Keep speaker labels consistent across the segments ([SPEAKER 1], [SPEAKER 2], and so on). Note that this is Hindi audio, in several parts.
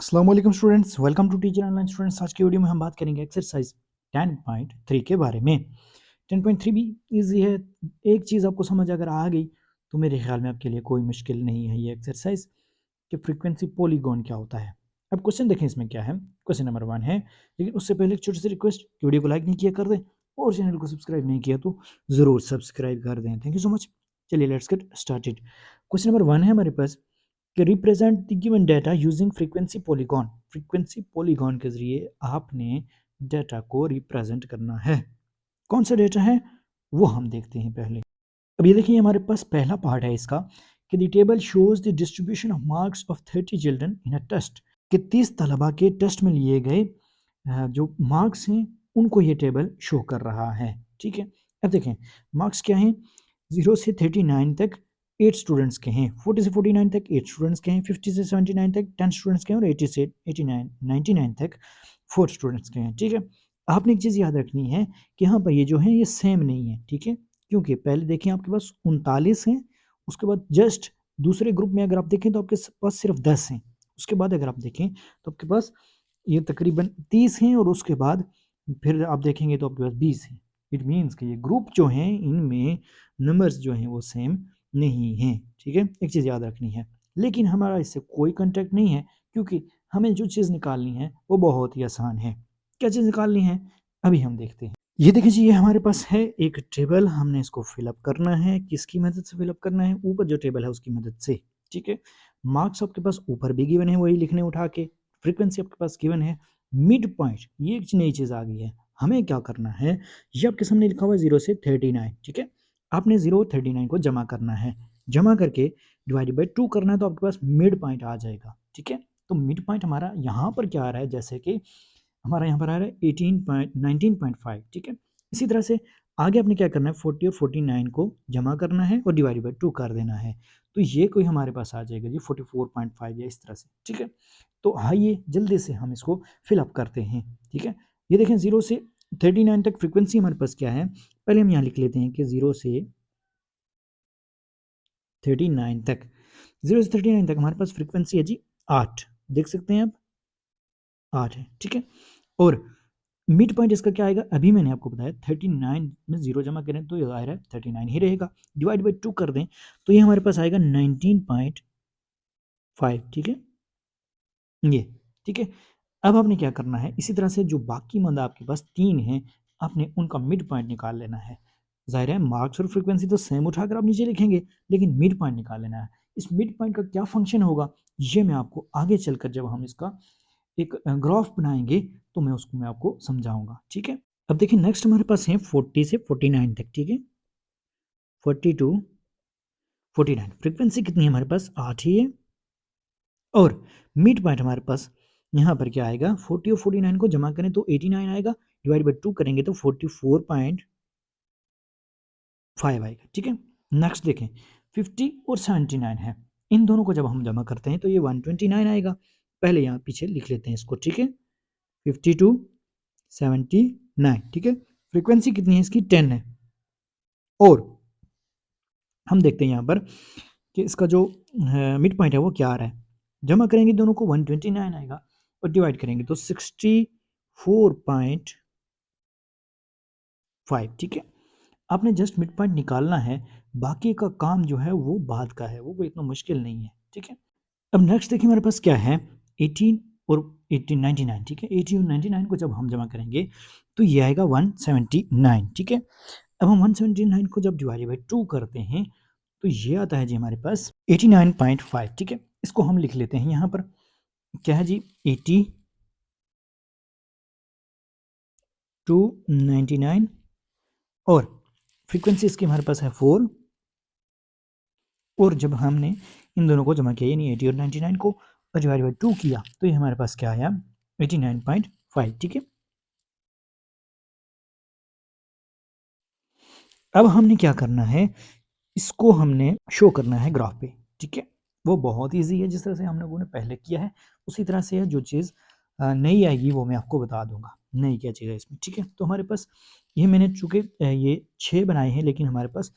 [SPEAKER 1] अस्सलाम वालेकुम students, welcome to teacher online students. आज की वीडियो में हम बात करेंगे एक्सरसाइज 10.3 के बारे में। 10.3 भी इजी है। एक चीज़ आपको समझ अगर आ गई तो मेरे ख्याल में आपके लिए कोई मुश्किल नहीं है ये एक्सरसाइज कि फ्रीक्वेंसी पॉलीगॉन क्या होता है। अब क्वेश्चन देखें इसमें क्या है। क्वेश्चन नंबर 1 है, लेकिन उससे पहले एक छोटी सी रिक्वेस्ट कि वीडियो को लाइक नहीं किया कर दें और चैनल को सब्सक्राइब नहीं किया तो ज़रूर सब्सक्राइब कर दें। Thank you so much. चलिए let's get started. Question number 1 है हमारे पास कि represent the given data using frequency polygon. Frequency polygon के जरिए आपने डाटा को रिप्रेजेंट करना है। कौन सा डाटा है वो हम देखते हैं पहले। अब ये देखिए हमारे पास पहला पार्ट है इसका कि the table shows the distribution of marks of 30 children in a test. कि 30 तलबा के टेस्ट में लिए गए जो मार्क्स हैं उनको ये टेबल शो कर रहा है। ठीक है, अब देखें मार्क्स क्या हैं। 0 से 39 तक 8 स्टूडेंट्स के हैं, 40 से 49 तक 8 स्टूडेंट्स के हैं, 50 से 79 तक 10 स्टूडेंट्स के हैं और 80 से 89 99 तक 4 स्टूडेंट्स के हैं। ठीक है, आपने एक चीज़ याद रखनी है कि यहाँ पर ये जो है ये सेम नहीं है। ठीक है, क्योंकि पहले देखें आपके पास 39 हैं, उसके बाद जस्ट दूसरे ग्रुप में अगर आप देखें तो आपके पास सिर्फ 10 हैं। उसके बाद अगर आप देखें तो आपके पास ये तकरीबन 30 हैं और उसके बाद फिर आप देखेंगे तो आपके पास 20 हैं। इट मीन्स कि ये ग्रुप जो हैं इनमें नंबर्स जो हैं वो सेम नहीं हैं। ठीक है, एक चीज़ याद रखनी है, लेकिन हमारा इससे कोई कांटेक्ट नहीं है क्योंकि हमें जो चीज़ निकालनी है वो बहुत ही आसान है। क्या चीज़ निकालनी है अभी हम देखते हैं। ये देखिए जी, ये हमारे पास है एक टेबल, हमने इसको फिलअप करना है। किसकी मदद से फिलअप करना है? ऊपर जो टेबल है उसकी मदद से। ठीक है, मार्क्स आपके पास ऊपर भी गिवन है, वही लिखने उठा के। फ्रीक्वेंसी आपके पास गिवन है। मिड पॉइंट ये एक नई चीज़ आ गई है। हमें क्या करना है, ये आपके सामने लिखा हुआ है 0 से 39। ठीक है, आपने 0 और 39 को जमा करना है। जमा करके डिवाइड बाई 2 करना है तो आपके पास मिड पॉइंट आ जाएगा। ठीक है, तो मिड पॉइंट हमारा यहाँ पर क्या आ रहा है, जैसे कि हमारा यहाँ पर आ रहा है 19.5। ठीक है, इसी तरह से आगे आपने क्या करना है, 40 और 49 को जमा करना है और डिवाइड बाई 2 कर देना है। तो ये कोई हमारे पास आ जाएगा जी 44.5 या इस तरह से। ठीक है, तो आइए जल्दी से हम इसको फिलअप करते हैं। ठीक है, ये देखें 0 से 39 तक फ्रीक्वेंसी हमारे पास क्या है। पहले हम यहाँ लिख लेते हैं कि 0 से 39 तक, 0 से 39 तक हमारे पास फ्रीक्वेंसी है जी 8। देख सकते हैं आप 8 है। ठीक है, और मिड पॉइंट इसका क्या आएगा, अभी मैंने आपको बताया 39 में 0 जमा करें तो ये आएगा 39 ही रहेगा। डिवाइड बाई 2 कर दें तो ये हमारे पास आएगा 19.5। ठीक है, ये ठीक है। अब आपने क्या करना है, इसी तरह से जो बाकी मंद आपके पास 3 हैं आपने उनका मिड पॉइंट निकाल लेना है। ज़ाहिर है मार्क्स और फ्रीक्वेंसी तो सेम उठाकर आप नीचे लिखेंगे, लेकिन मिड पॉइंट निकाल लेना है। इस मिड पॉइंट का क्या फंक्शन होगा ये मैं आपको आगे चलकर जब हम इसका एक ग्राफ बनाएंगे तो मैं आपको समझाऊंगा। ठीक है, अब देखिए नेक्स्ट हमारे पास है 40 से 49 तक। ठीक है, 40 टू 49 फ्रीक्वेंसी कितनी है हमारे पास, 8 ही है। और मिड पॉइंट हमारे पास यहाँ पर क्या आएगा, 40 और 49 को जमा करें तो 89 आएगा, डिवाइड बाई 2 करेंगे तो 44.5 आएगा। ठीक है, नेक्स्ट देखें 50 और 79 है, इन दोनों को जब हम जमा करते हैं तो ये 129 आएगा। पहले यहाँ पीछे लिख लेते हैं इसको। ठीक है, 50 टू 79। ठीक है, फ्रीक्वेंसी कितनी है इसकी, 10 है। और हम देखते हैं यहाँ पर कि इसका जो मिड पॉइंट है वो क्या आ रहा है। जमा करेंगे दोनों को 129 आएगा और डिवाइड करेंगे तो 64.5। ठीक है, आपने जस्ट मिड पॉइंट निकालना है, बाकी का काम जो है वो बाद का है, वो कोई इतना मुश्किल नहीं है। ठीक है, अब नेक्स्ट देखिए हमारे पास क्या है, 18 और 18 99। ठीक है, 80 और 99 को जब हम जमा करेंगे तो ये आएगा 179। ठीक है, अब हम 179 को जब डिवाइड बाई 2 करते हैं तो ये आता है जी हमारे पास 89.5। ठीक है, इसको हम लिख लेते हैं यहाँ पर क्या है जी 80 टू 99 और फ्रीक्वेंसी इसकी हमारे पास है 4। और जब हमने इन दोनों को जमा किया यानी 80 और 99 को डिवाइड बाई 2 किया तो ये हमारे पास क्या आया 89.5। ठीक है, अब हमने क्या करना है, इसको हमने शो करना है ग्राफ पे। ठीक है, वो बहुत ईजी है, जिस तरह से हम लोगों ने पहले किया है उसी तरह से है। जो चीज़ नई आएगी वो मैं आपको बता दूंगा, नई क्या चीज़ है इसमें। ठीक है, तो हमारे पास ये मैंने चूँकि ये 6 बनाए हैं लेकिन हमारे पास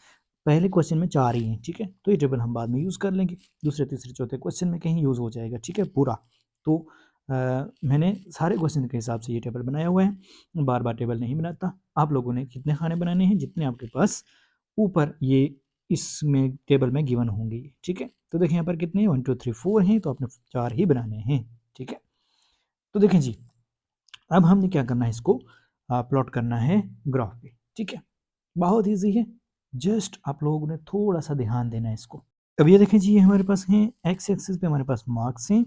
[SPEAKER 1] पहले क्वेश्चन में 4 ही हैं। ठीक है, तो ये टेबल हम बाद में यूज़ कर लेंगे, दूसरे तीसरे चौथे क्वेश्चन में कहीं यूज़ हो जाएगा। ठीक है, पूरा तो मैंने सारे क्वेश्चन के हिसाब से ये टेबल बनाया हुआ है, बार बार टेबल नहीं बनाता। आप लोगों ने कितने खाने बनाने हैं, जितने आपके पास ऊपर ये इसमें टेबल में गिवन होंगे, ठीक है। तो देखिए यहाँ पर कितने 1 2 3 4 हैं, तो आपने 4 ही बनाने हैं, ठीक है। तो देखें जी, अब हमने क्या करना है, इसको प्लॉट करना है ग्राफ पे, ठीक है। बहुत ईजी है, जस्ट आप लोगों ने थोड़ा सा ध्यान देना है इसको। अब ये देखें जी, ये हमारे पास है एक्स एक्सिस पे हमारे पास मार्क्स हैं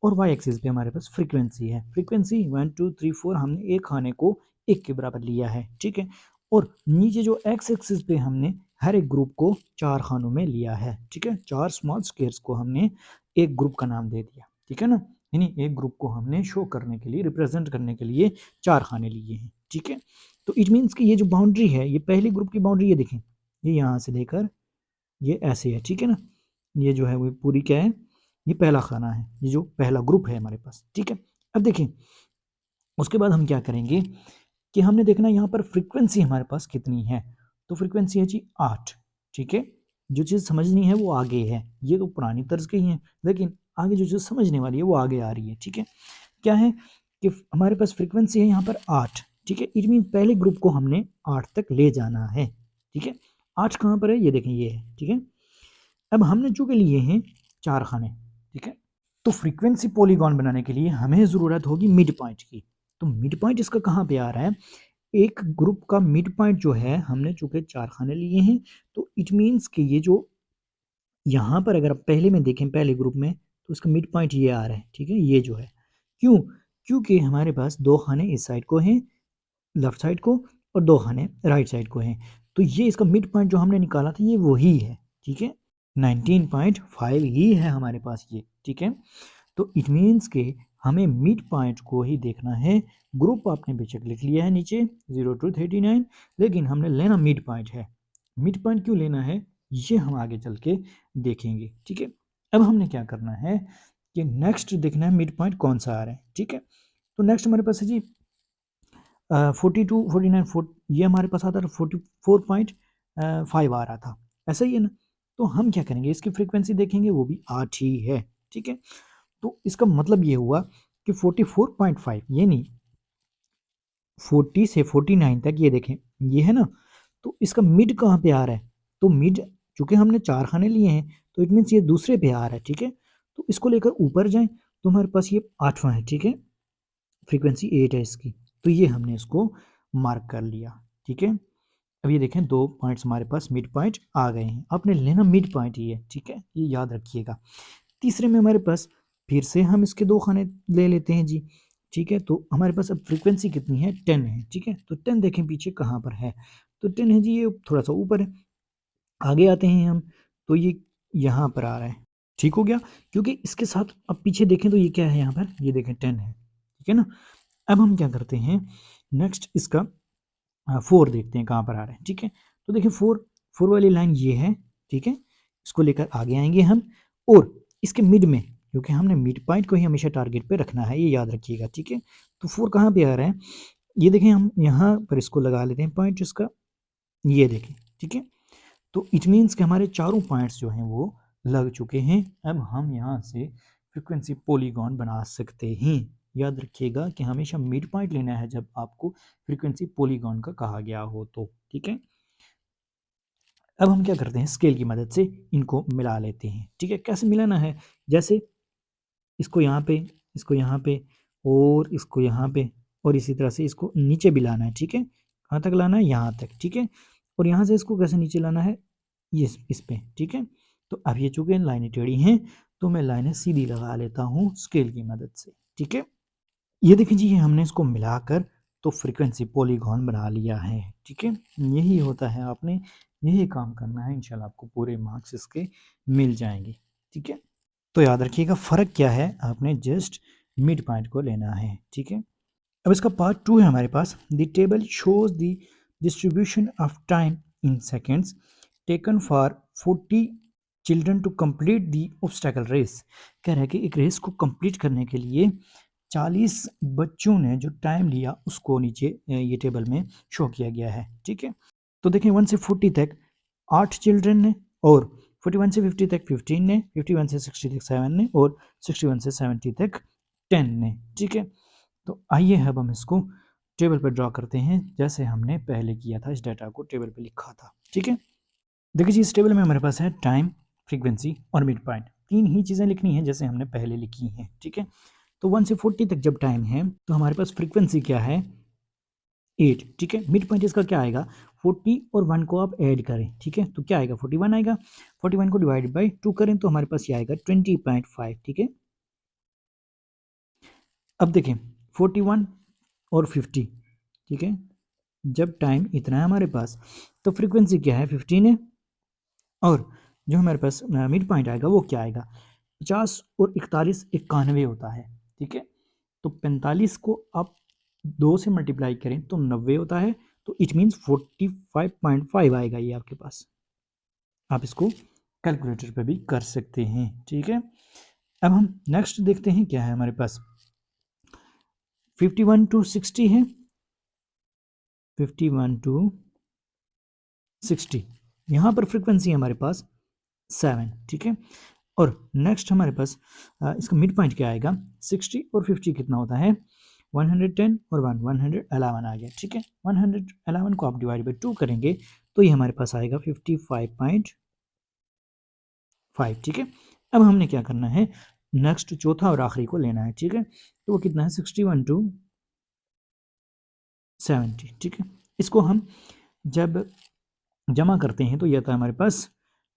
[SPEAKER 1] और वाई एक्सिस पे हमारे पास फ्रीक्वेंसी है। फ्रीक्वेंसी 1 2 3 4 हमने एक खाने को एक के बराबर लिया है, ठीक है। और नीचे जो एक्स एक्सिस पे हमने हर एक ग्रुप को 4 खानों में लिया है, ठीक है। 4 स्मॉल स्क्वायर्स को हमने एक ग्रुप का नाम दे दिया, ठीक है ना। यानी एक ग्रुप को हमने शो करने के लिए, रिप्रेजेंट करने के लिए 4 खाने लिए हैं, ठीक है। तो इट मीन्स कि ये जो बाउंड्री है, ये पहली ग्रुप की बाउंड्री, ये देखें, ये यहाँ से लेकर ये ऐसे है, ठीक है ना। ये जो है वो पूरी क्या है, ये पहला खाना है, ये जो पहला ग्रुप है हमारे पास, ठीक है। अब देखें, उसके बाद हम क्या करेंगे कि हमने देखना यहाँ पर फ्रीक्वेंसी हमारे पास कितनी है। तो फ्रीक्वेंसी है जी 8, ठीक है। जो चीज़ समझनी है वो आगे है, ये तो पुरानी तर्ज की ही है, लेकिन आगे जो चीज़ समझने वाली है वो आगे आ रही है, ठीक है। क्या है कि हमारे पास फ्रीक्वेंसी है यहाँ पर 8, ठीक है। इट मीन पहले ग्रुप को हमने 8 तक ले जाना है, ठीक है। 8 कहाँ पर है, ये देखें, ये है, ठीक है। अब हमने चूंकि लिए हैं 4 खाने, ठीक है। तो फ्रीक्वेंसी पॉलीगॉन बनाने के लिए हमें ज़रूरत होगी मिड पॉइंट की। तो मिड पॉइंट इसका कहाँ पे आ रहा है, एक ग्रुप का मिड पॉइंट जो है, हमने चूंकि 4 खाने लिए हैं, तो इट मीन्स कि ये जो यहाँ पर अगर आप पहले में देखें, पहले ग्रुप में, तो इसका मिड पॉइंट ये आ रहा है, ठीक है। ये जो है, क्यों, क्योंकि हमारे पास 2 खाने इस साइड को हैं, लेफ्ट साइड को, और 2 खाने राइट साइड को हैं। तो ये इसका मिड पॉइंट जो हमने निकाला था, ये वही है, ठीक है। 19.5 ही है हमारे पास ये, ठीक है। तो इट मीन्स के हमें मिड पॉइंट को ही देखना है। ग्रुप आपने बेशक लिख लिया है नीचे 0 to 39, लेकिन हमने लेना मिड पॉइंट है। मिड पॉइंट क्यों लेना है, ये हम आगे चल के देखेंगे, ठीक है। अब हमने क्या करना है कि नेक्स्ट देखना है मिड पॉइंट कौन सा आ रहा है, ठीक है। तो नेक्स्ट हमारे पास है जी 42 49 ये हमारे पास आता था 44.5 आ रहा था, ऐसा ही है ना। तो हम क्या करेंगे, इसकी फ्रीक्वेंसी देखेंगे, वो भी 8 ही है, ठीक है। तो इसका मतलब ये हुआ कि 44.5, ये नहीं, 40 से 49 तक, ये देखें, ये है ना। तो इसका मिड कहाँ पे आ रहा है, तो मिड चूंकि हमने 4 खाने लिए हैं, तो इट मीन्स ये दूसरे पे आ रहा है, ठीक है। तो इसको लेकर ऊपर जाएं, तो हमारे पास ये 8वां है, ठीक है। फ्रीक्वेंसी 8 है इसकी, तो ये हमने इसको मार्क कर लिया, ठीक है। अब ये देखें, 2 पॉइंट्स हमारे पास मिड पॉइंट आ गए हैं। आपने लेना मिड पॉइंट ही है, ठीक है, ये याद रखिएगा। तीसरे में हमारे पास फिर से हम इसके 2 खाने ले लेते हैं जी, ठीक है। तो हमारे पास अब फ्रीक्वेंसी कितनी है, 10 है, ठीक है। तो 10 देखें पीछे कहाँ पर है, तो 10 है जी, ये थोड़ा सा ऊपर है। आगे आते हैं हम, तो ये यहाँ पर आ रहा है, ठीक हो गया। क्योंकि इसके साथ अब पीछे देखें तो ये क्या है, यहाँ पर ये देखें 10 है, ठीक है ना। अब हम क्या करते हैं, नेक्स्ट इसका 4 देखते हैं कहाँ पर आ रहा है, ठीक है। तो देखिए 4 वाली लाइन ये है, ठीक है। इसको लेकर आगे आएंगे हम, और इसके मिड में, क्योंकि हमने मिड पॉइंट को ही हमेशा टारगेट पे रखना है, ये याद रखिएगा, ठीक है। तो 4 कहाँ पे आ रहा है, ये देखें, हम यहाँ पर इसको लगा लेते हैं पॉइंट इसका, ये देखें, ठीक है। तो इट मीन्स कि हमारे चारों पॉइंट्स जो हैं वो लग चुके हैं। अब हम यहाँ से फ्रीक्वेंसी पॉलीगॉन बना सकते हैं। याद रखिएगा कि हमेशा मिड पॉइंट लेना है जब आपको फ्रीक्वेंसी पॉलीगॉन का कहा गया हो तो, ठीक है। अब हम क्या करते हैं, स्केल की मदद से इनको मिला लेते हैं, ठीक है। कैसे मिलाना है, जैसे इसको यहाँ पे, इसको यहाँ पे, और इसको यहाँ पे, और इसी तरह से इसको नीचे भी लाना है, ठीक है। कहाँ तक लाना है, यहाँ तक, ठीक है। और यहाँ से इसको कैसे नीचे लाना है, ये इस पे, ठीक है। तो अब ये चूंकि लाइनें टेढ़ी हैं, तो मैं लाइनें सीधी लगा लेता हूँ स्केल की मदद से, ठीक है। ये देखिए जी, हमने इसको मिलाकर तो फ्रीक्वेंसी पॉलीगॉन बना लिया है, ठीक है। यही होता है, आपने यही काम करना है, इंशाल्लाह आपको पूरे मार्क्स इसके मिल जाएंगे, ठीक है। तो याद रखिएगा फ़र्क क्या है, आपने जस्ट मिड पॉइंट को लेना है, ठीक है। अब इसका पार्ट 2 है हमारे पास, the table shows the distribution of time in seconds taken for 40 children to complete the obstacle race. कह रहा है कि एक रेस को कंप्लीट करने के लिए 40 बच्चों ने जो टाइम लिया उसको नीचे ये टेबल में शो किया गया है, ठीक है। तो देखें 1 से 40 तक 8 चिल्ड्रन ने, और 41 से 50 तक 15 ने, 51 से 60 तक 7 ने, और 61 से 70 तक 10 ने, ठीक है। तो आइए अब हम इसको टेबल पर ड्रॉ करते हैं जैसे हमने पहले किया था, इस डाटा को टेबल पे लिखा था, ठीक है। देखिए जी, इस टेबल में हमारे पास है टाइम, फ्रीक्वेंसी और मिड पॉइंट, तीन ही चीज़ें लिखनी है जैसे हमने पहले लिखी हैं, ठीक है। तो 1 से 40 तक जब टाइम है तो हमारे पास फ्रीक्वेंसी क्या है, 8, ठीक है। मिड पॉइंट इसका क्या आएगा, 40 और 1 को आप ऐड करें, ठीक है। तो क्या आएगा, 41 आएगा। 41 को डिवाइड बाई 2 करें तो हमारे पास ये आएगा 20.5, ठीक है। अब देखें 41 और 50, ठीक है। जब टाइम इतना है हमारे पास तो फ्रीक्वेंसी क्या है, 15 है। और जो हमारे पास मिड पॉइंट आएगा वो क्या आएगा, 50 और 41 91 होता है, ठीक है। तो 45 को आप 2 से मल्टीप्लाई करें तो 90 होता है। तो इट मीन्स 45.5 आएगा ये आपके पास। आप इसको कैलकुलेटर पे भी कर सकते हैं, ठीक है। अब हम नेक्स्ट देखते हैं क्या है हमारे पास। 51 टू 60 है, 51 टू 60, यहाँ पर फ्रीक्वेंसी है हमारे पास 7, ठीक है। और नेक्स्ट हमारे पास इसका मिड पॉइंट क्या आएगा, 60 और 50 कितना होता है, 110 और 111 आ गया, ठीक है। 111 को आप डिवाइड बाई 2 करेंगे तो ये हमारे पास आएगा 55.5, ठीक है। अब हमने क्या करना है, नेक्स्ट चौथा और आखिरी को लेना है, ठीक है। तो वो कितना है, 61 टू 70, ठीक है। इसको हम जब जमा करते हैं तो ये आता है हमारे पास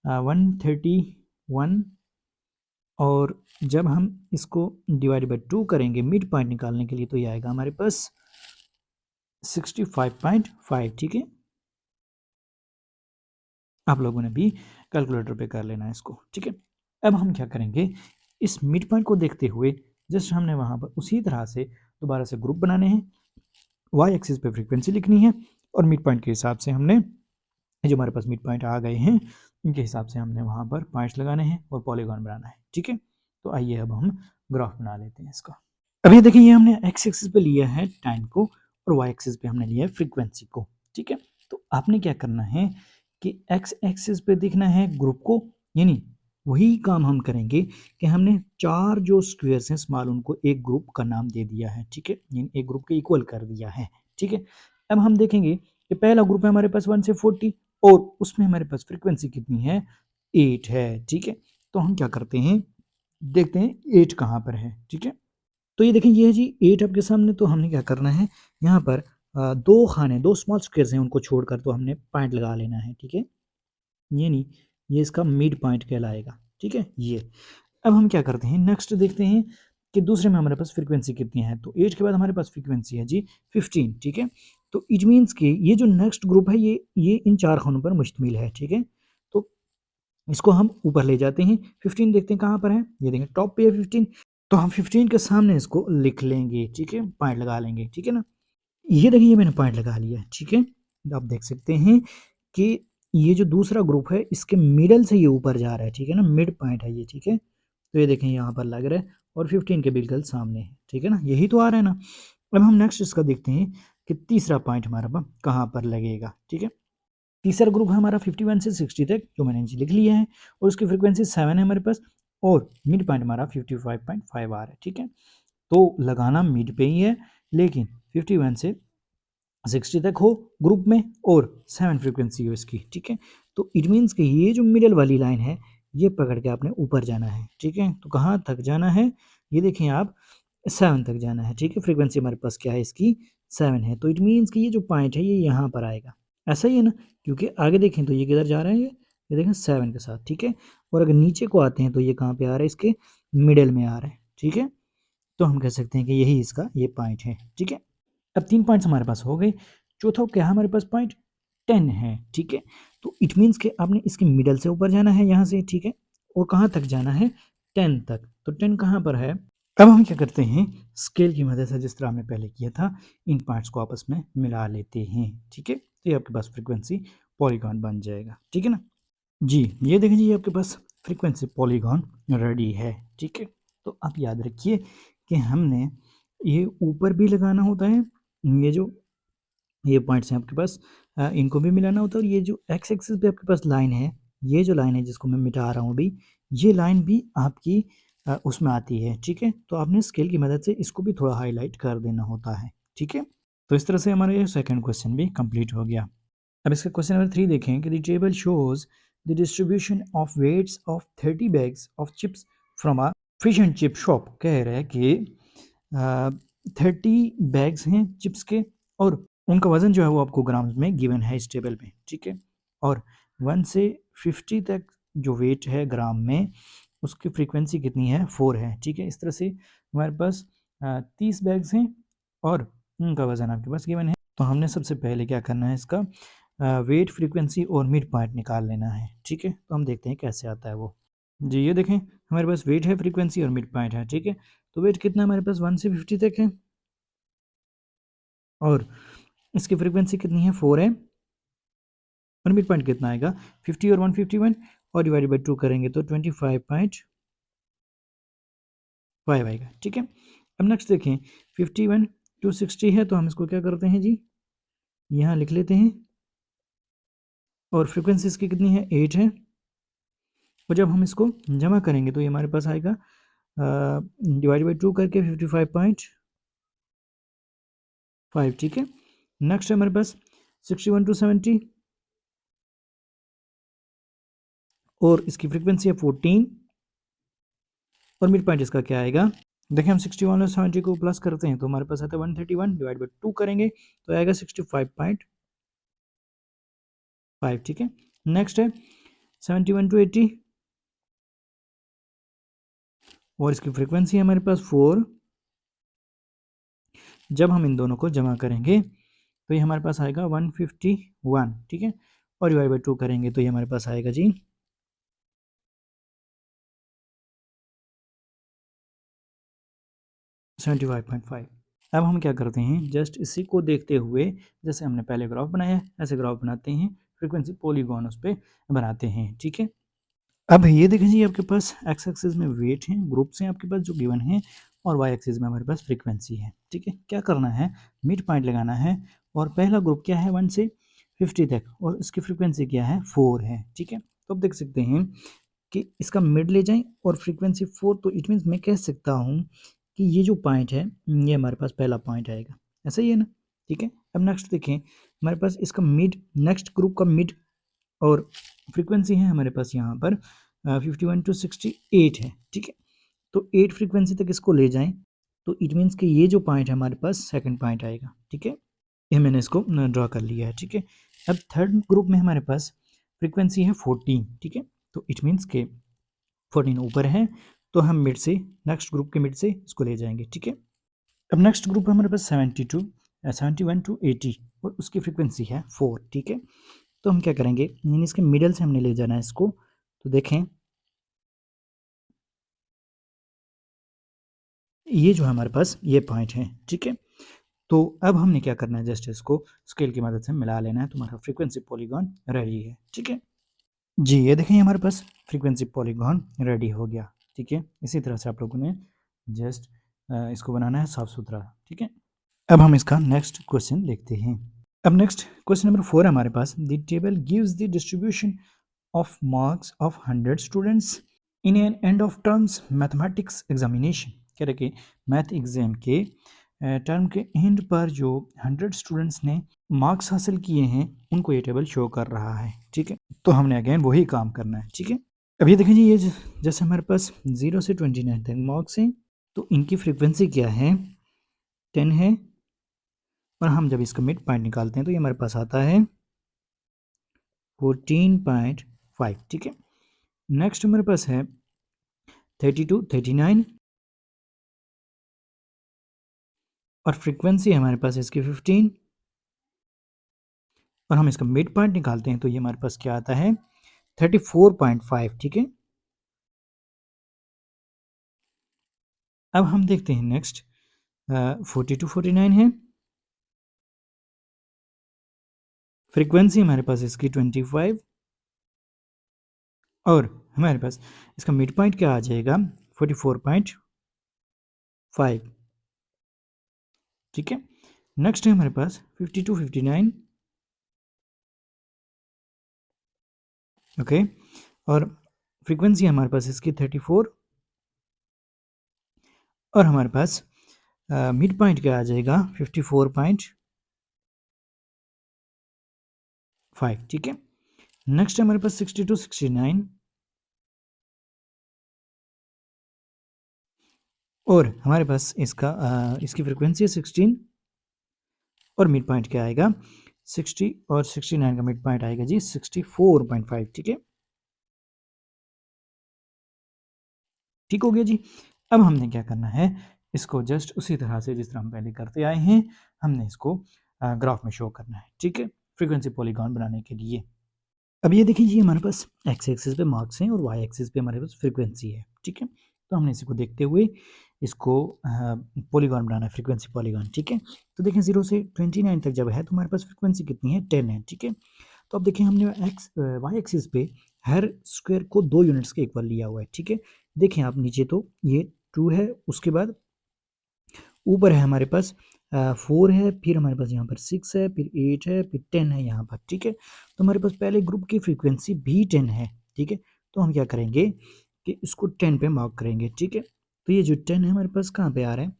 [SPEAKER 1] 131, और जब हम इसको डिवाइड बाई 2 करेंगे मिड पॉइंट निकालने के लिए तो ये आएगा हमारे पास 65.5, ठीक है। आप लोगों ने भी कैलकुलेटर पे कर लेना है इसको, ठीक है। अब हम क्या करेंगे, इस मिड पॉइंट को देखते हुए जस्ट हमने वहाँ पर उसी तरह से दोबारा से ग्रुप बनाने हैं, वाई एक्सिस पे फ्रीक्वेंसी लिखनी है और मिड पॉइंट के हिसाब से हमने जो हमारे पास मिड पॉइंट आ गए हैं इनके हिसाब से हमने वहाँ पर पॉइंट्स लगाने हैं और पॉलीगॉन बनाना है, ठीक है। तो आइए अब हम ग्राफ बना लेते हैं इसका। अब ये देखिए, ये हमने एक्स एक्सिस पे लिया है टाइम को और वाई एक्सिस पे हमने लिया है फ्रीक्वेंसी को, ठीक है। तो आपने क्या करना है कि एक्स एक्सिस पे देखना है ग्रुप को, यानी वही काम हम करेंगे कि हमने चार जो स्क्वेयर्स हैं स्मॉल उनको एक ग्रुप का नाम दे दिया है, ठीक है, यानी एक ग्रुप के इक्वल कर दिया है, ठीक है। अब हम देखेंगे कि पहला ग्रुप है हमारे पास 1 से 40 और उसमें हमारे पास फ्रीक्वेंसी कितनी है, 8 है, ठीक है। तो हम क्या करते हैं, देखते हैं 8 कहाँ पर है, ठीक है। तो ये देखें, ये है जी 8 आपके सामने। तो हमने क्या करना है, यहाँ पर दो खाने, दो स्मॉल स्क्वेयर्स हैं उनको छोड़कर तो हमने पॉइंट लगा लेना है, ठीक है। ये नहीं, ये इसका मिड पॉइंट कहलाएगा, ठीक है ये। अब हम क्या करते हैं, नेक्स्ट देखते हैं कि दूसरे में हमारे पास फ्रीक्वेंसी कितनी है। तो 8 के बाद हमारे पास फ्रीक्वेंसी है जी 15, ठीक है। तो इट मीन्स कि ये जो नेक्स्ट ग्रुप है ये इन चार खानों पर मुश्तमिल है, ठीक है। तो इसको हम ऊपर ले जाते हैं, 15 देखते हैं कहाँ पर है, ये देखें टॉप पे है 15। तो हम 15 के सामने इसको लिख लेंगे, ठीक है, पॉइंट लगा लेंगे, ठीक है ना। ये देखिए, ये मैंने पॉइंट लगा लिया है, ठीक है। आप देख सकते हैं कि ये जो दूसरा ग्रुप है इसके मिडल से ये ऊपर जा रहा है, ठीक है ना, मिड पॉइंट है ये, ठीक है। तो ये देखें यहाँ पर लग रहा है और 15 के बिल्कुल सामने है, ठीक है ना, यही तो आ रहा है ना। अब हम नेक्स्ट इसका देखते हैं कि तीसरा पॉइंट हमारा कहाँ पर लगेगा, ठीक है। तीसरा ग्रुप है हमारा 51 से 60 तक, जो मैंने नीचे लिख लिया है, और उसकी फ्रीक्वेंसी 7 है हमारे पास, और मिड पॉइंट हमारा 55.5 आ रहा है, ठीक है। तो लगाना मिड पे ही है, लेकिन 51 से 60 तक हो ग्रुप में और 7 फ्रीक्वेंसी हो इसकी, ठीक है। तो इट मीन्स कि ये जो मिडल वाली लाइन है ये पकड़ के आपने ऊपर जाना है, ठीक है। तो कहाँ तक जाना है, ये देखें आप, 7 तक जाना है, ठीक है। फ्रीक्वेंसी हमारे पास क्या है इसकी, 7 है। तो इट मीन्स कि ये जो पॉइंट है ये यहाँ पर आएगा, ऐसा ही है ना, क्योंकि आगे देखें तो ये किधर जा रहा है, ये देखें 7 के साथ, ठीक है। और अगर नीचे को आते हैं तो ये कहाँ पे आ रहा है, इसके मिडल में आ रहा है, ठीक है। तो हम कह सकते हैं कि यही इसका ये पॉइंट है, ठीक है। अब 3 पॉइंट्स हमारे पास हो गए, चौथा क्या है हमारे पास पॉइंट, 10 है, ठीक है। तो इट मीन्स कि आपने इसके मिडल से ऊपर जाना है यहाँ से, ठीक है, और कहाँ तक जाना है, 10 तक। तो 10 कहाँ पर है। अब हम क्या करते हैं, स्केल की मदद से जिस तरह हमने पहले किया था इन पार्ट्स को आपस में मिला लेते हैं, ठीक है। तो ये आपके पास फ्रीक्वेंसी पॉलीगॉन बन जाएगा, ठीक है ना जी। ये देखें जी, ये आपके पास फ्रीक्वेंसी पॉलीगॉन रेडी है, ठीक है। तो आप याद रखिए कि हमने ये ऊपर भी लगाना होता है, ये जो ये पॉइंट्स हैं आपके पास, इनको भी मिलाना होता है, और ये जो एक्स एक्सिस पे आपके पास लाइन है, ये जो लाइन है जिसको मैं मिटा रहा हूँ अभी, ये लाइन भी आपकी उसमें आती है, ठीक है? तो आपने स्केल की मदद से इसको भी थोड़ा हाईलाइट कर देना होता है, ठीक है? तो इस तरह से हमारा ये सेकंड क्वेश्चन भी कंप्लीट हो गया। अब इसका क्वेश्चन नंबर 3 देखें कि the table shows the distribution of weights of 30 bags of chips from a fish and chip shop. कह रहा है कि 30 बैग्स हैं चिप्स के और उनका वज़न जो है वो आपको ग्राम्स में गिवन है इस टेबल में, ठीक है? और 1 से 50 तक जो वेट है ग्राम में, उसकी फ्रीक्वेंसी कितनी है? 4 है, ठीक है? इस तरह से हमारे पास 30 बैग्स हैं और उनका वज़न आपके पास गिवन है। तो हमने सबसे पहले क्या करना है, इसका वेट, फ्रीक्वेंसी और मिड पॉइंट निकाल लेना है, ठीक है? तो हम देखते हैं कैसे आता है वो। जी, ये देखें हमारे पास वेट है, फ्रीक्वेंसी और मिड पॉइंट है, ठीक है? तो वेट कितना हमारे पास 1 से 50 तक है और इसकी फ्रीक्वेंसी कितनी है? 4 है और मिड पॉइंट कितना आएगा? 50 और 151 और डिवाइडेड बाय 2 करेंगे तो 25.5 आएगा, ठीक है? अब नेक्स्ट देखें 51 टू 60 है तो हम इसको क्या करते हैं जी, यहाँ लिख लेते हैं और फ्रीक्वेंसी इसकी कितनी है? 8 है और जब हम इसको जमा करेंगे तो ये हमारे पास आएगा डिवाइड बाई 2 करके 55.5, ठीक है? नेक्स्ट है हमारे पास 61 टू 70 और इसकी फ्रीक्वेंसी है 14 और मिड पॉइंट इसका क्या आएगा? देखिए हम 61 और 70 को प्लस करते हैं तो हमारे पास आता है 131 डिवाइड बाई 2 करेंगे तो आएगा 65.5, ठीक है? नेक्स्ट है 71 टू 80 और इसकी फ्रीक्वेंसी है हमारे पास 4। जब हम इन दोनों को जमा करेंगे तो ये हमारे पास आएगा 151, ठीक है? और डिवाइड बाई 2 करेंगे तो ये हमारे पास आएगा जी 75.5। अब हम क्या करते हैं, जस्ट इसी को देखते हुए जैसे हमने पहले ग्राफ बनाया ऐसे ग्राफ बनाते हैं, फ्रीक्वेंसी पॉलीगॉन उस पर बनाते हैं, ठीक है? अब ये देखें जी आपके पास एक्स एक्सिस में वेट हैं, ग्रुप्स हैं आपके पास जो गिवन है और वाई एक्सिस में हमारे पास फ्रीक्वेंसी है, ठीक है? क्या करना है, मिड पॉइंट लगाना है और पहला ग्रुप क्या है 1 से 50 तक और इसकी फ्रीक्वेंसी क्या है 4 है, ठीक है? तो अब देख सकते हैं कि इसका मिड ले जाएं और फ्रीक्वेंसी 4, तो इट मीन्स मैं कह सकता हूँ कि ये जो पॉइंट है ये हमारे पास पहला पॉइंट आएगा, ऐसा ही है ना? ठीक है। अब नेक्स्ट देखें हमारे पास इसका मिड, नेक्स्ट ग्रुप का मिड और फ्रीक्वेंसी है हमारे पास यहाँ पर 51 टू 68 है, ठीक है? तो 8 फ्रीक्वेंसी तक इसको ले जाएं तो इट मीन्स कि ये जो पॉइंट है हमारे पास सेकंड पॉइंट आएगा, ठीक है? ये मैंने इसको ड्रॉ कर लिया है, ठीक है? अब थर्ड ग्रुप में हमारे पास फ्रीक्वेंसी है 14, ठीक है? तो इट मीन्स के 14 ऊपर है तो हम मिड से, नेक्स्ट ग्रुप के मिड से इसको ले जाएंगे, ठीक है? अब नेक्स्ट ग्रुप है हमारे पास 71 टू 80 और उसकी फ्रीक्वेंसी है 4, ठीक है? तो हम क्या करेंगे, यानी इसके मिडल से हमने ले जाना है इसको। तो देखें ये जो है हमारे पास ये पॉइंट है, ठीक है? तो अब हमने क्या करना है, जस्ट इसको स्केल की मदद से मिला लेना है, तो हमारा फ्रीक्वेंसी पॉलीगॉन रेडी है, ठीक है? जी, ये देखें हमारे पास फ्रीक्वेंसी पॉलीगॉन रेडी हो गया, ठीक है? इसी तरह से आप लोगों ने जस्ट इसको बनाना है साफ सुथरा, ठीक है? अब हम इसका नेक्स्ट क्वेश्चन देखते हैं। अब नेक्स्ट क्वेश्चन नंबर 4 है हमारे पास, the table gives the distribution of marks of 100 students in an end of terms mathematics examination. कह रहे कि मैथ एग्जाम के टर्म के एंड पर जो 100 स्टूडेंट्स ने मार्क्स हासिल किए हैं उनको ये टेबल शो कर रहा है, ठीक है? तो हमने अगेन वही काम करना है, ठीक है? अब ये देखें जी, ये जैसे हमारे पास 0 से 29 तक मार्क्स हैं तो इनकी फ्रीक्वेंसी क्या है, 10 है और हम जब इसका मिड पॉइंट निकालते हैं तो ये हमारे पास आता है 14.5, ठीक है? नेक्स्ट हमारे पास है 30 टू 39 और फ्रीक्वेंसी है हमारे पास इसकी 15 और हम इसका मिड पॉइंट निकालते हैं तो ये हमारे पास क्या आता है 34.5, ठीक है? अब हम देखते हैं नेक्स्ट 40 टू 49 है, फ्रीक्वेंसी हमारे पास इसकी 25 और हमारे पास इसका मिड पॉइंट क्या आ जाएगा 44.5, ठीक है? नेक्स्ट है हमारे पास 50 टू 59, ओके? और फ्रीक्वेंसी हमारे पास इसकी 34 और हमारे पास मिड पॉइंट क्या आ जाएगा 54.5, ठीक है। नेक्स्ट हमारे पास 62 69 और हमारे पास इसकी फ्रीक्वेंसी है 16 और मिड पॉइंट क्या आएगा 60 और 69 का मिड पॉइंट आएगा जी 64.5, ठीक है। ठीक हो गया जी। अब हमने क्या करना है, इसको जस्ट उसी तरह से जिस तरह हम पहले करते आए हैं, हमने इसको ग्राफ में शो करना है, ठीक है, फ्रीक्वेंसी पॉलीगॉन बनाने के लिए। अब ये देखिए, ये हमारे पास एक्स एक्सिस पे मार्क्स हैं और वाई एक्सिस पे हमारे पास फ्रीक्वेंसी है, ठीक है। तो हमने इसी को देखते हुए इसको पॉलीगॉन बनाना है, फ्रीक्वेंसी पॉलीगॉन, ठीक है। तो देखें 0 से 29 तक जब है तो हमारे पास फ्रीक्वेंसी कितनी है 10 है, ठीक है। तो अब देखिए हमने वाई एक्सिस पे हर स्क्वायर को 2 यूनिट्स के इक्वल लिया हुआ है, ठीक है। देखें आप नीचे तो ये 2 है, उसके बाद ऊपर है हमारे पास 4 है, फिर हमारे पास यहाँ पर 6 है, फिर 8 है, फिर 10 है यहाँ पर, ठीक है। तो हमारे पास पहले ग्रुप की फ्रीक्वेंसी भी 10 है, ठीक है। तो हम क्या करेंगे कि इसको 10 पे मार्क करेंगे, ठीक है। तो ये जो 10 है हमारे पास कहाँ पे आ रहा है,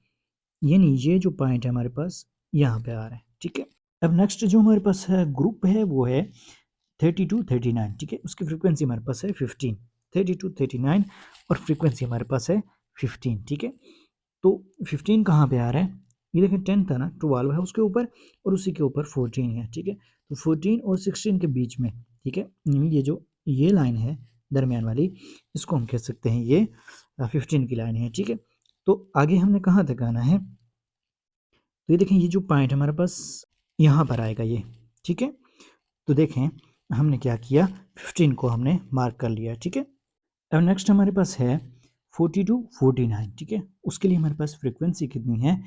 [SPEAKER 1] यानी ये जो पॉइंट है हमारे पास यहाँ पे आ रहा है, ठीक है। अब नेक्स्ट जो हमारे पास है ग्रुप है वो है 32 39, ठीक है। उसकी फ्रीक्वेंसी हमारे पास है 15, 32 39 और फ्रीक्वेंसी हमारे पास है 15, ठीक है। तो 15 कहाँ पे आ रहा है, ये देखिए 10 था ना, 12 है उसके ऊपर और उसी के ऊपर 14 है, ठीक है। तो 14 और 16 के बीच में, ठीक है, ये जो ये लाइन है दरमियान वाली, इसको हम कह सकते हैं ये 15 की लाइन है, ठीक है। तो आगे हमने कहाँ तक आना है, तो ये देखें ये जो पॉइंट हमारे पास यहाँ पर आएगा ये, ठीक है। तो देखें हमने क्या किया, 15 को हमने मार्क कर लिया, ठीक है। अब नेक्स्ट हमारे पास है 42 49, ठीक है। उसके लिए हमारे पास फ्रीक्वेंसी कितनी है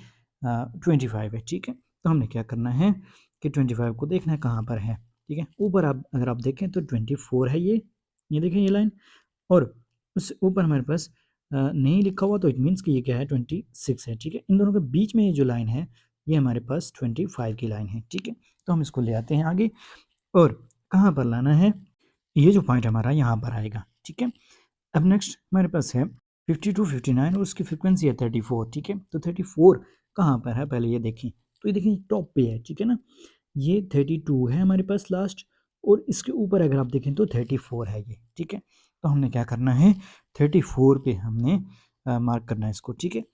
[SPEAKER 1] 25 है, ठीक है। तो हमने क्या करना है कि 25 को देखना है कहाँ पर है, ठीक है। ऊपर आप अगर आप देखें तो 24 है ये देखें ये लाइन, और उससे ऊपर हमारे पास नहीं लिखा हुआ तो इट मीन्स कि ये क्या है 26 है, ठीक है। इन दोनों के बीच में ये जो लाइन है ये हमारे पास 25 की लाइन है, ठीक है। तो हम इसको ले आते हैं आगे और कहाँ पर लाना है, ये जो पॉइंट हमारा यहाँ पर आएगा, ठीक है। अब नेक्स्ट हमारे पास है 52 59 और उसकी फ्रीक्वेंसी है 34, ठीक है। तो 34 कहाँ पर है पहले ये देखें, तो ये देखें टॉप पे है, ठीक है ना। ये 32 है हमारे पास लास्ट, और इसके ऊपर अगर आप देखें तो 34 है ये, ठीक है। तो हमने क्या करना है 34 पे हमने मार्क करना है इसको, ठीक है।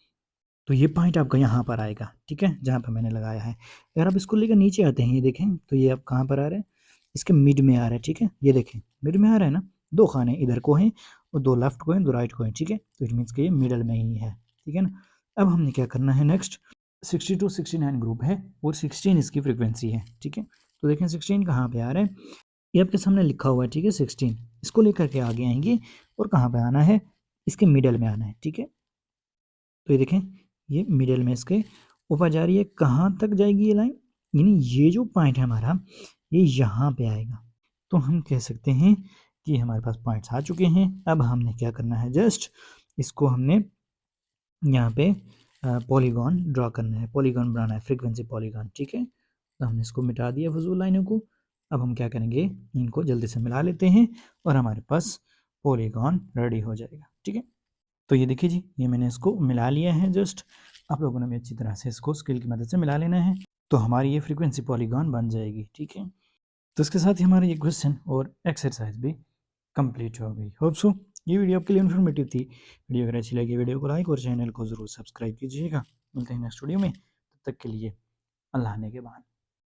[SPEAKER 1] तो ये पॉइंट आपका यहाँ पर आएगा, ठीक है, जहाँ पर मैंने लगाया है। अगर आप इसको लेकर नीचे आते हैं, ये देखें तो ये आप कहाँ पर आ रहे हैं, इसके मिड में आ रहा है, ठीक है। ये देखें मिड में आ रहा है ना, 2 खाने इधर को हैं और 2 लेफ्ट को हैं, 2 राइट को हैं, ठीक है। तो इट मीन्स कि ये मिडल में ही है, ठीक है ना। अब हमने क्या करना है नेक्स्ट, 62 69 ग्रुप है और 16 इसकी फ्रीक्वेंसी है, ठीक है। तो देखें 16 कहाँ पे आ रहा है, ये आपके सामने लिखा हुआ है, ठीक है 16। इसको लेकर के आगे आएंगे और कहाँ पे आना है, इसके मिडल में आना है, ठीक है। तो ये देखें ये मिडल में इसके ऊपर जा रही है, कहाँ तक जाएगी ये लाइन, यानी ये जो पॉइंट है हमारा ये यहाँ पे आएगा। तो हम कह सकते हैं कि हमारे पास पॉइंट्स आ चुके हैं। अब हमने क्या करना है, जस्ट इसको हमने यहाँ पे पॉलीगॉन ड्रा करना है, पॉलीगॉन बनाना है, फ्रीक्वेंसी पॉलीगॉन, ठीक है। तो हमने इसको मिटा दिया फजूल लाइनों को। अब हम क्या करेंगे, इनको जल्दी से मिला लेते हैं और हमारे पास पॉलीगॉन रेडी हो जाएगा, ठीक है। तो ये देखिए जी, ये मैंने इसको मिला लिया है जस्ट। आप लोगों ने भी अच्छी तरह से इसको स्केल की मदद से मिला लेना है, तो हमारी ये फ्रीक्वेंसी पॉलीगॉन बन जाएगी, ठीक है। तो इसके साथ ही हमारा ये क्वेश्चन और एक्सरसाइज भी कंप्लीट हो गई। होप सो ये वीडियो आपके लिए इन्फॉर्मेटिव थी। वीडियो अगर अच्छी लगी वीडियो को लाइक और चैनल को ज़रूर सब्सक्राइब कीजिएगा। मिलते हैं नेक्स्ट वीडियो में, तब तक के लिए अल्लाह ने के बाद।